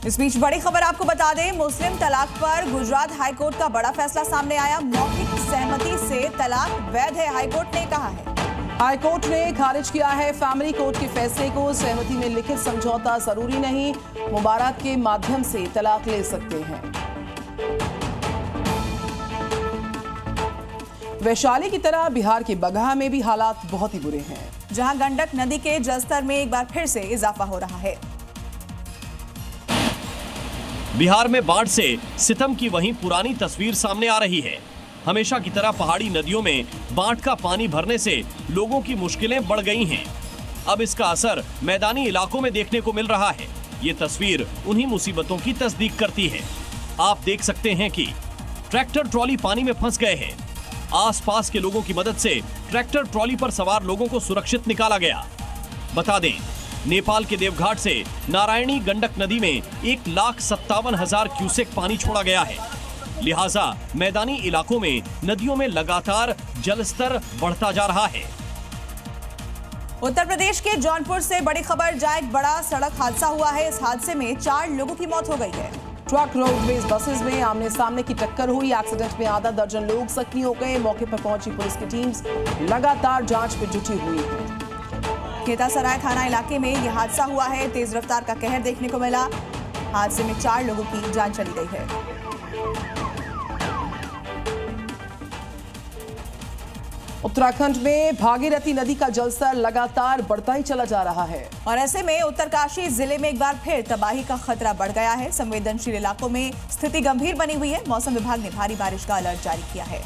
इस बीच बड़ी खबर आपको बता दें, मुस्लिम तलाक पर गुजरात हाईकोर्ट का बड़ा फैसला सामने आया। मौखिक सहमति से तलाक वैध है, हाईकोर्ट ने कहा है। हाईकोर्ट ने खारिज किया है फैमिली कोर्ट के फैसले को। सहमति में लिखित समझौता जरूरी नहीं, मुबारक के माध्यम से तलाक ले सकते हैं। वैशाली की तरह बिहार के बगहा में भी हालात बहुत ही बुरे हैं, जहां गंडक नदी के जलस्तर में एक बार फिर से इजाफा हो रहा है। बिहार में बाढ़ से सितम की वहीं पुरानी तस्वीर सामने आ रही है। हमेशा की तरह पहाड़ी नदियों में बाढ़ का पानी भरने से लोगों की मुश्किलें बढ़ गई हैं। अब इसका असर मैदानी इलाकों में देखने को मिल रहा है। ये तस्वीर उन्हीं मुसीबतों की तस्दीक करती है। आप देख सकते हैं कि ट्रैक्टर ट्रॉली पानी में फंस गए हैं। आसपास के लोगों की मदद से ट्रैक्टर ट्रॉली पर सवार लोगों को सुरक्षित निकाला गया। बता दें, नेपाल के देवघाट से नारायणी गंडक नदी में 1,57,000 क्यूसेक पानी छोड़ा गया है। लिहाजा मैदानी इलाकों में नदियों में लगातार जलस्तर बढ़ता जा रहा है। उत्तर प्रदेश के जौनपुर से बड़ी खबर, जहां एक बड़ा सड़क हादसा हुआ है। इस हादसे में 4 लोगों की मौत हो गई है। ट्रक रोडवेज बसेस में आमने सामने की टक्कर हुई। एक्सीडेंट में आधा दर्जन लोग जख्मी हो गए। मौके पर पहुंची पुलिस की टीम्स लगातार जांच में जुटी हुई है। खेतासराय थाना इलाके में यह हादसा हुआ है। तेज रफ्तार का कहर देखने को मिला। हादसे में 4 लोगों की जान चली गई है। उत्तराखंड में भागीरथी नदी का जलस्तर लगातार बढ़ता ही चला जा रहा है और ऐसे में उत्तरकाशी जिले में एक बार फिर तबाही का खतरा बढ़ गया है। संवेदनशील इलाकों में स्थिति गंभीर बनी हुई है। मौसम विभाग ने भारी बारिश का अलर्ट जारी किया है।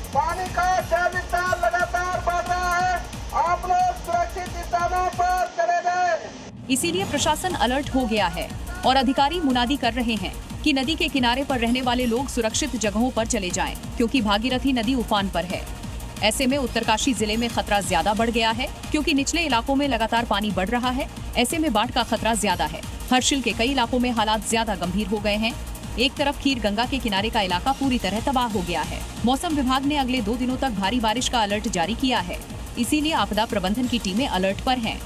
पानी का जलस्तर लगातार बढ़ रहा है। आप लोग सुरक्षित स्थानों पर चले जाएं। इसीलिए प्रशासन अलर्ट हो गया है और अधिकारी मुनादी कर रहे हैं कि नदी के किनारे पर रहने वाले लोग सुरक्षित जगहों पर चले जाएं, क्योंकि भागीरथी नदी उफान पर है। ऐसे में उत्तरकाशी जिले में खतरा ज्यादा बढ़ गया है, क्योंकि निचले इलाकों में लगातार पानी बढ़ रहा है। ऐसे में बाढ़ का खतरा ज्यादा है। हर्षिल के कई इलाकों में हालात ज्यादा गंभीर हो गए हैं। एक तरफ खीर गंगा के किनारे का इलाका पूरी तरह तबाह हो गया है। मौसम विभाग ने अगले 2 दिनों तक भारी बारिश का अलर्ट जारी किया है। इसीलिए आपदा प्रबंधन की टीमें अलर्ट पर हैं।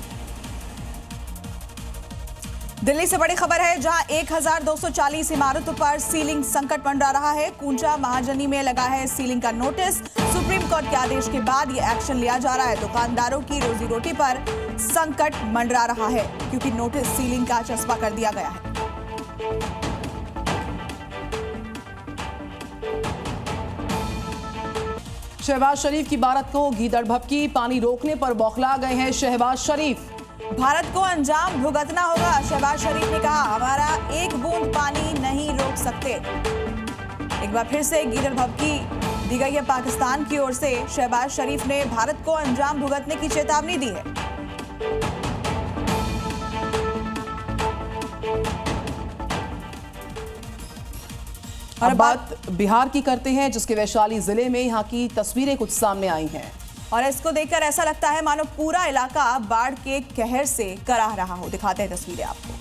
दिल्ली से बड़ी खबर है, जहां 1240 इमारतों पर सीलिंग संकट मंडरा रहा है। कुंचा महाजनी में लगा है सीलिंग का नोटिस। सुप्रीम कोर्ट के आदेश के बाद ये एक्शन लिया जा रहा है। दुकानदारों की रोजी रोटी पर संकट मंडरा रहा है, क्योंकि नोटिस सीलिंग का चस्पा कर दिया गया है। शहबाज शरीफ की भारत को गीदड़ भभकी, पानी रोकने पर बौखला गए हैं शहबाज शरीफ। भारत को अंजाम भुगतना होगा, शहबाज शरीफ ने कहा। हमारा एक बूंद पानी नहीं रोक सकते। एक बार फिर से गीदड़ भभकी दी गई है पाकिस्तान की ओर से। शहबाज शरीफ ने भारत को अंजाम भुगतने की चेतावनी दी है। और बात बिहार की करते हैं, जिसके वैशाली जिले में यहाँ की तस्वीरें कुछ सामने आई हैं और इसको देखकर ऐसा लगता है मानो पूरा इलाका बाढ़ के कहर से कराह रहा हो। दिखाते हैं तस्वीरें आपको।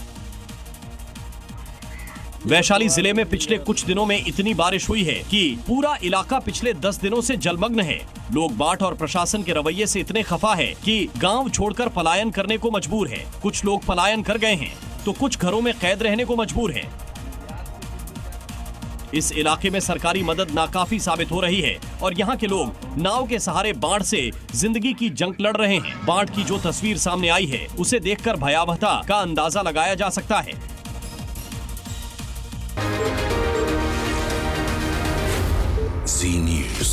वैशाली जिले में पिछले कुछ दिनों में इतनी बारिश हुई है कि पूरा इलाका पिछले 10 दिनों से जलमग्न है। लोग बाढ़ और प्रशासन के रवैये से इतने खफा है कि गांव छोड़कर पलायन करने को मजबूर है। कुछ लोग पलायन कर गए हैं तो कुछ घरों में कैद रहने को मजबूर है। इस इलाके में सरकारी मदद नाकाफी साबित हो रही है और यहाँ के लोग नाव के सहारे बाढ़ से जिंदगी की जंग लड़ रहे हैं। बाढ़ की जो तस्वीर सामने आई है, उसे देखकर भयावहता का अंदाजा लगाया जा सकता है। Zee News.